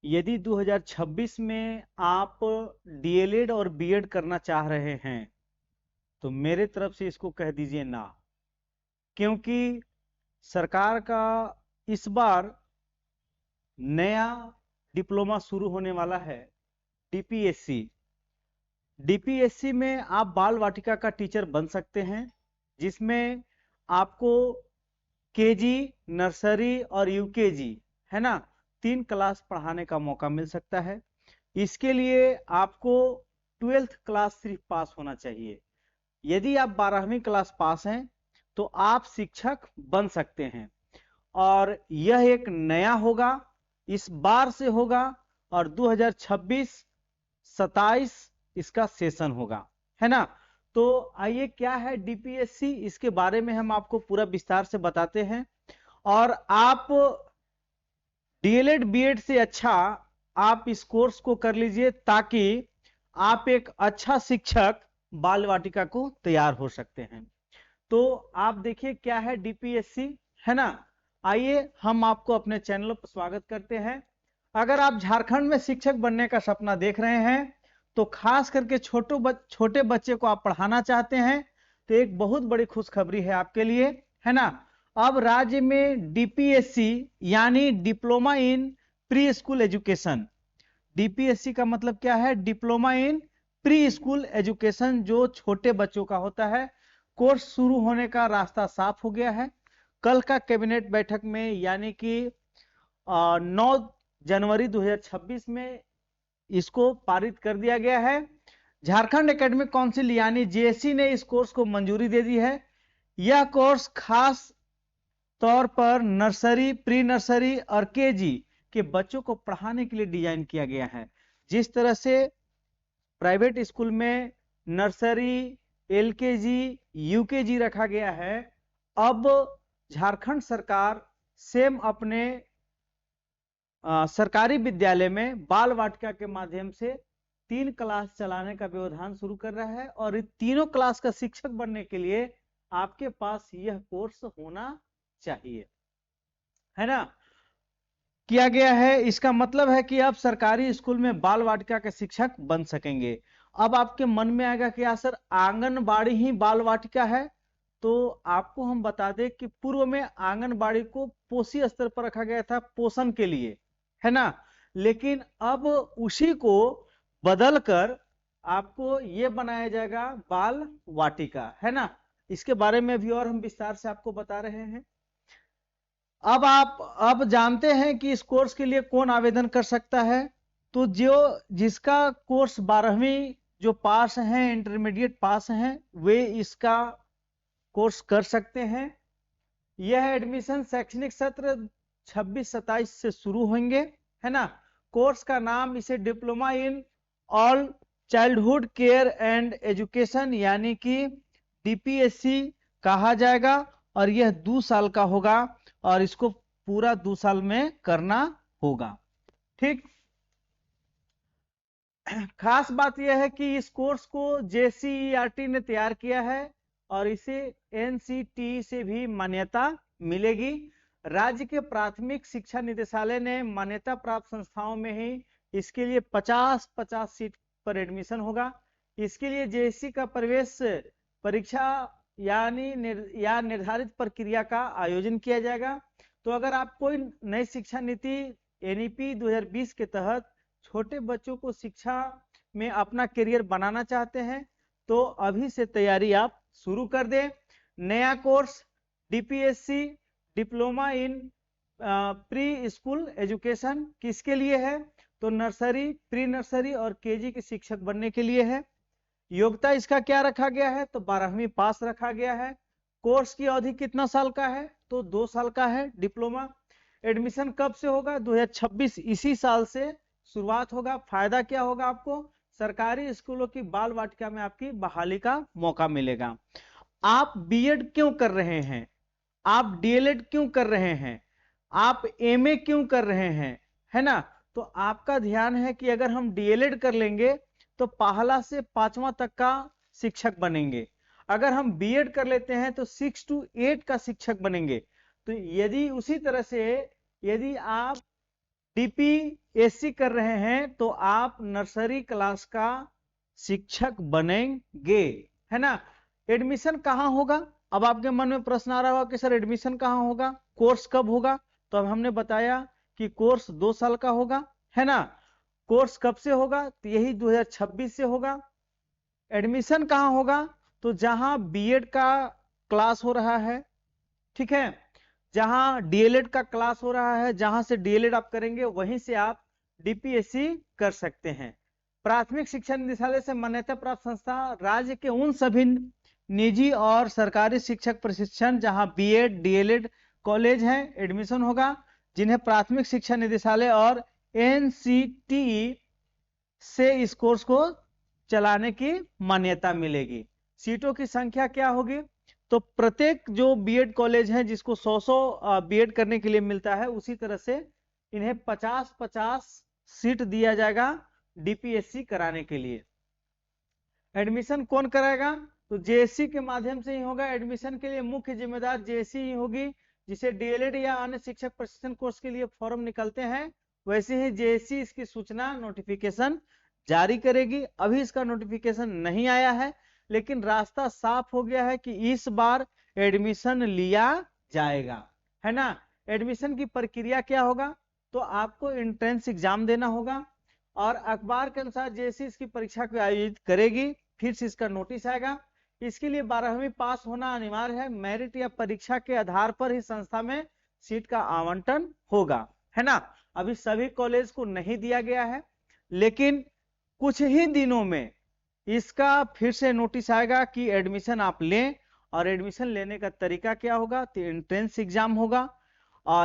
यदि 2026 में आप डीएलएड और बीएड करना चाह रहे हैं तो मेरे तरफ से इसको कह दीजिए ना, क्योंकि सरकार का इस बार नया डिप्लोमा शुरू होने वाला है, डीपीएससी। डीपीएससी में आप बाल वाटिका का टीचर बन सकते हैं, जिसमें आपको केजी, नर्सरी और यूकेजी, है ना, 3 क्लास पढ़ाने का मौका मिल सकता है। इसके लिए आपको 12th क्लास सिर्फ पास होना चाहिए। यदि आप 12वीं क्लास पास हैं तो आप शिक्षक बन सकते हैं, और यह एक नया होगा, इस बार से होगा, और 2026-27 इसका सेशन होगा, है ना। तो आइए, क्या है डीपीएससी, इसके बारे में हम आपको पूरा विस्तार से बताते हैं। और आप डीएलएड बीएड से अच्छा आप इस कोर्स को कर लीजिए, ताकि आप एक अच्छा शिक्षक बाल वाटिका को तैयार हो सकते हैं। तो आप देखिए क्या है डीपीएससी, है ना। आइए हम आपको अपने चैनल पर स्वागत करते हैं। अगर आप झारखंड में शिक्षक बनने का सपना देख रहे हैं, तो खास करके छोटे बच्चे को आप पढ़ाना चाहते हैं, तो एक बहुत बड़ी खुशखबरी है आपके लिए, है ना। अब राज्य में डीपीएससी यानी diploma in pre school education, DPSC का मतलब क्या है, diploma in pre school education, जो छोटे बच्चों का होता है, कोर्स शुरू होने का रास्ता साफ हो गया है। कल का कैबिनेट बैठक में यानी कि 9 जनवरी 2026 में इसको पारित कर दिया गया है। झारखंड एकेडमिक काउंसिल यानी जेएससी ने इस कोर्स को मंजूरी दे दी है। यह कोर्स खास तौर पर नर्सरी, प्री नर्सरी और केजी के बच्चों को पढ़ाने के लिए डिजाइन किया गया है। जिस तरह से प्राइवेट स्कूल में नर्सरी, एलकेजी, यूकेजी रखा गया है, अब झारखंड सरकार सेम अपने सरकारी विद्यालय में बाल वाटिका के माध्यम से 3 क्लास चलाने का व्यवधान शुरू कर रहा है। और इन तीनों क्लास का शिक्षक बनने के लिए आपके पास यह कोर्स होना चाहिए, है ना, किया गया है। इसका मतलब है कि आप सरकारी स्कूल में बाल वाटिका के शिक्षक बन सकेंगे। अब आपके मन में आएगा कि यार सर, आंगनबाड़ी ही बाल वाटिका है। तो आपको हम बता दें कि पूर्व में आंगनबाड़ी को पोषी स्तर पर रखा गया था, पोषण के लिए, है ना। लेकिन अब उसी को बदलकर आपको ये बनाया जाएगा बाल वाटिका, है ना। इसके बारे में भी और हम विस्तार से आपको बता रहे हैं। अब आप अब जानते हैं कि इस कोर्स के लिए कौन आवेदन कर सकता है। तो जिसका कोर्स 12वीं जो पास हैं, इंटरमीडिएट पास हैं, वे इसका कोर्स कर सकते हैं। यह एडमिशन शैक्षणिक सत्र 26-27 से शुरू होंगे, है ना। कोर्स का नाम इसे diploma in all childhood care and education यानी कि डीपीएससी कहा जाएगा, और यह 2 साल का होगा, और इसको पूरा 2 साल में करना होगा, ठीक। खास बात यह है कि इस कोर्स को जेसीईआरटी ने तैयार किया है, और इसे एनसीटी से भी मान्यता मिलेगी। राज्य के प्राथमिक शिक्षा निदेशालय ने मान्यता प्राप्त संस्थाओं में ही इसके लिए 50-50 सीट पर एडमिशन होगा। इसके लिए जेएससी का प्रवेश परीक्षा यानी निर्धारित प्रक्रिया का आयोजन किया जाएगा। तो अगर आप कोई नई शिक्षा नीति एनईपी 2020 के तहत छोटे बच्चों को शिक्षा में अपना करियर बनाना चाहते हैं, तो अभी से तैयारी आप शुरू कर दें। नया course DPSC diploma in pre school education किसके लिए है, तो नर्सरी, प्री नर्सरी और केजी के शिक्षक बनने के लिए है। योग्यता इसका क्या रखा गया है, तो 12वीं पास रखा गया है। कोर्स की अवधि कितना साल का है, तो 2 साल का है डिप्लोमा। एडमिशन कब से होगा, 2026 इसी साल से शुरुआत होगा। फायदा क्या होगा आपको, सरकारी स्कूलों की बाल वाटिका में आपकी बहाली का मौका मिलेगा। आप बीएड क्यों कर रहे हैं, आप डीएलएड क्यों कर रहे हैं, आप एमए क्यों कर रहे हैं, है ना। तो आपका ध्यान है कि अगर हम डीएलएड कर लेंगे तो पहला से 5वां तक का शिक्षक बनेंगे। अगर हम बीएड कर लेते हैं तो 6 to 8 का शिक्षक बनेंगे। तो यदि उसी तरह से यदि आप डीपी एससी कर रहे हैं तो आप नर्सरी क्लास का शिक्षक बनेंगे, है ना। एडमिशन कहाँ होगा? अब आपके मन में प्रश्न आ रहा होगा कि सर एडमिशन कहाँ होगा, कोर्स कब होगा? तो अब हमने बताया कि कोर्स 2 साल का होगा, है ना। कोर्स कब से होगा? तो यही 2026 से होगा। एडमिशन कहाँ होगा? तो जहां बीएड का क्लास हो रहा है, ठीक है, जहां डीएलएड का क्लास हो रहा है, जहां से डीएलएड आप करेंगे वहीं से आप डीपीएससी कर सकते हैं। प्राथमिक शिक्षा निदेशालय से मान्यता प्राप्त संस्था राज्य के उन सभी निजी और सरकारी शिक्षक प्रशिक्षण जहां बीएड डीएलएड कॉलेज हैं, एडमिशन होगा, जिन्हें प्राथमिक शिक्षा निदेशालय और एनसीटीई से इस कोर्स को चलाने की मान्यता मिलेगी। सीटों की संख्या क्या होगी? तो प्रत्येक जो बीएड कॉलेज है जिसको 100 बीएड करने के लिए मिलता है, उसी तरह से इन्हें 50-50 सीट दिया जाएगा डीपीएससी कराने के लिए। एडमिशन कौन कराएगा? तो जेएससी के माध्यम से ही होगा। एडमिशन के लिए मुख्य जिम्मेदार जेएससी ही होगी। जिसे डीएलएड या अन्य शिक्षक प्रशिक्षण कोर्स के लिए फॉर्म निकलते हैं, वैसे ही जेएससी इसकी सूचना नोटिफिकेशन जारी करेगी। अभी इसका नोटिफिकेशन नहीं आया है, लेकिन रास्ता साफ हो गया है कि इस बार एडमिशन लिया जाएगा, है ना। एडमिशन की प्रक्रिया क्या होगा? तो आपको एंट्रेंस एग्जाम देना होगा और अखबार के अनुसार जैसे इसकी परीक्षा को आयोजित करेगी, फिर से इसका नोटिस आएगा। इसके लिए 12वीं पास होना अनिवार्य है। मेरिट या परीक्षा के आधार पर ही संस्था में सीट का आवंटन होगा, है ना। अभी सभी कॉलेज को नहीं दिया गया है, लेकिन कुछ ही दिनों में इसका फिर से नोटिस आएगा कि एडमिशन आप लें। और एडमिशन लेने का तरीका क्या होगा? तो एंट्रेंस एग्जाम होगा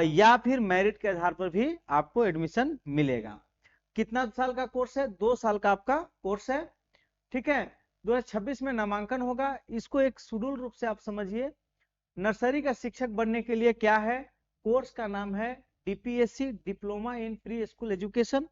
या फिर मेरिट के आधार पर भी आपको एडमिशन मिलेगा। कितना साल का कोर्स है? 2 साल का आपका कोर्स है, ठीक है। 2026 में नामांकन होगा। इसको एक शेड्यूल रूप से आप समझिए। नर्सरी का शिक्षक बनने के लिए क्या है? कोर्स का नाम है DPSC, diploma in pre school education.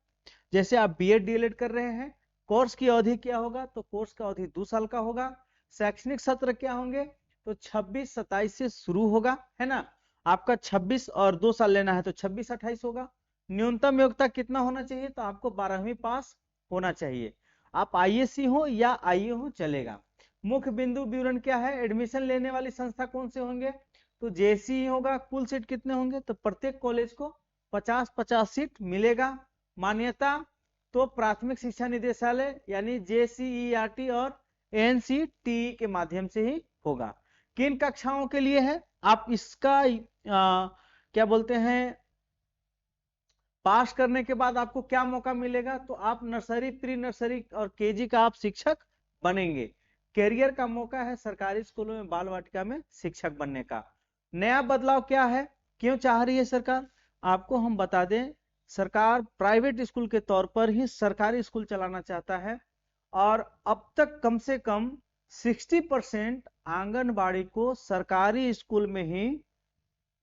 जैसे आप बीएड डीएलएड कर रहे हैं, कोर्स की अवधि क्या होगा? तो कोर्स का अवधि 2 साल का होगा। शैक्षणिक सत्र क्या होंगे? तो 26-27 से शुरू होगा, है ना। आपका 26 और 2 साल लेना है तो 26-28 होगा। न्यूनतम योग्यता कितना होना चाहिए? तो आपको 12वीं पास होना चाहिए। आप आईएससी हो या आईए हो चलेगा। मुख्य बिंदु विवरण क्या है? एडमिशन लेने वाली संस्था कौन से होंगे? तो जेसी होगा। कुल सीट कितने होंगे? तो प्रत्येक कॉलेज को 50-50 सीट मिलेगा। मान्यता तो प्राथमिक शिक्षा निदेशालय यानी जेसीईआरटी और एनसीटीई के माध्यम से ही होगा। किन कक्षाओं के लिए है? आप इसका क्या बोलते हैं, पास करने के बाद आपको क्या मौका मिलेगा? तो आप नर्सरी, प्री नर्सरी और केजी का आप शिक्षक बनेंगे। कैरियर का मौका है सरकारी स्कूलों में बाल वाटिका में शिक्षक बनने का। नया बदलाव क्या है? क्यों चाह रही है सरकार? आपको हम बता दें, सरकार प्राइवेट स्कूल के तौर पर ही सरकारी स्कूल चलाना चाहता है। और अब तक कम से कम 60% आंगनबाड़ी को सरकारी स्कूल में ही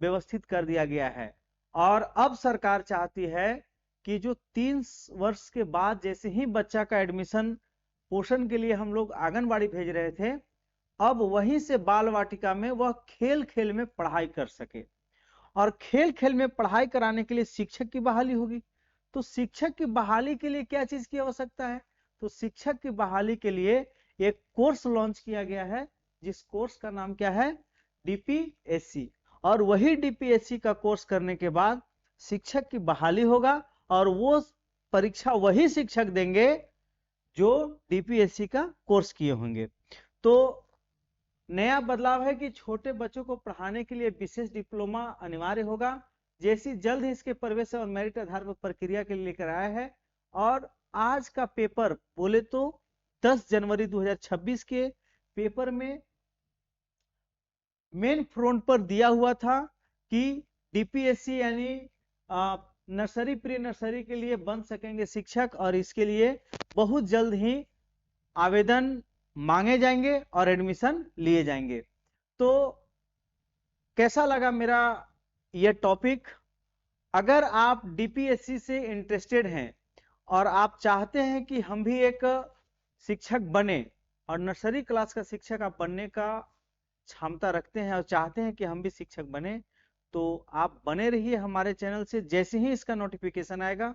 व्यवस्थित कर दिया गया है। और अब सरकार चाहती है कि जो 3 वर्ष के बाद जैसे ही बच्चा का एडमिशन पोषण के लिए हम लोग आंगनबाड़ी भेज रहे थे, अब वहीं से बाल वाटिका में वह खेल खेल में पढ़ाई कर सके। और खेल खेल में पढ़ाई कराने के लिए शिक्षक की बहाली होगी। तो शिक्षक की बहाली के लिए क्या चीज की आवश्यकता है? तो शिक्षक की बहाली के लिए एक कोर्स लॉन्च किया गया है, जिस कोर्स का नाम क्या है? डीपीएससी। और वही डीपीएससी का कोर्स करने के बाद शिक्षक की बहाली होगा और वो परीक्षा वही शिक्षक देंगे जो डीपीएससी का कोर्स किए होंगे। तो नया बदलाव है कि छोटे बच्चों को पढ़ाने के लिए विशेष डिप्लोमा अनिवार्य होगा। जैसी जल्द ही इसके प्रवेश और मेरिट आधार पर प्रक्रिया के लिए लेकर आया है। और आज का पेपर बोले तो 10 जनवरी 2026 के पेपर में मेन फ्रंट पर दिया हुआ था कि डीपीएससी यानी नर्सरी प्री नर्सरी के लिए बन सकेंगे शिक्षक, और इसके लिए बहुत जल्द ही आवेदन मांगे जाएंगे और एडमिशन लिए जाएंगे। तो कैसा लगा मेरा यह टॉपिक? अगर आप डीपीएससी से इंटरेस्टेड हैं और आप चाहते हैं कि हम भी एक शिक्षक बने और नर्सरी क्लास का शिक्षक आप बनने का क्षमता रखते हैं और चाहते हैं कि हम भी शिक्षक बने, तो आप बने रहिए हमारे चैनल से। जैसे ही इसका नोटिफिकेशन आएगा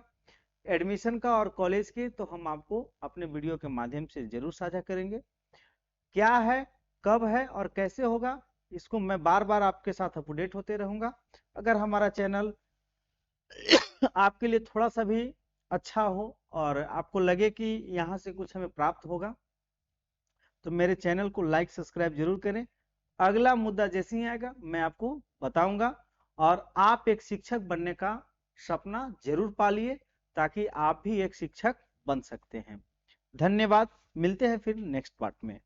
एडमिशन का और कॉलेज के, तो हम आपको अपने वीडियो के माध्यम से जरूर साझा करेंगे। क्या है, कब है और कैसे होगा, इसको मैं बार बार आपके साथ अपडेट होते रहूंगा। अगर हमारा चैनल आपके लिए थोड़ा सा भी अच्छा हो और आपको लगे कि यहाँ से कुछ हमें प्राप्त होगा, तो मेरे चैनल को लाइक सब्सक्राइब जरूर करें। अगला मुद्दा जैसे ही आएगा मैं आपको बताऊंगा, और आप एक शिक्षक बनने का सपना जरूर पालिए, ताकि आप भी एक शिक्षक बन सकते हैं। धन्यवाद, मिलते हैं फिर नेक्स्ट पार्ट में।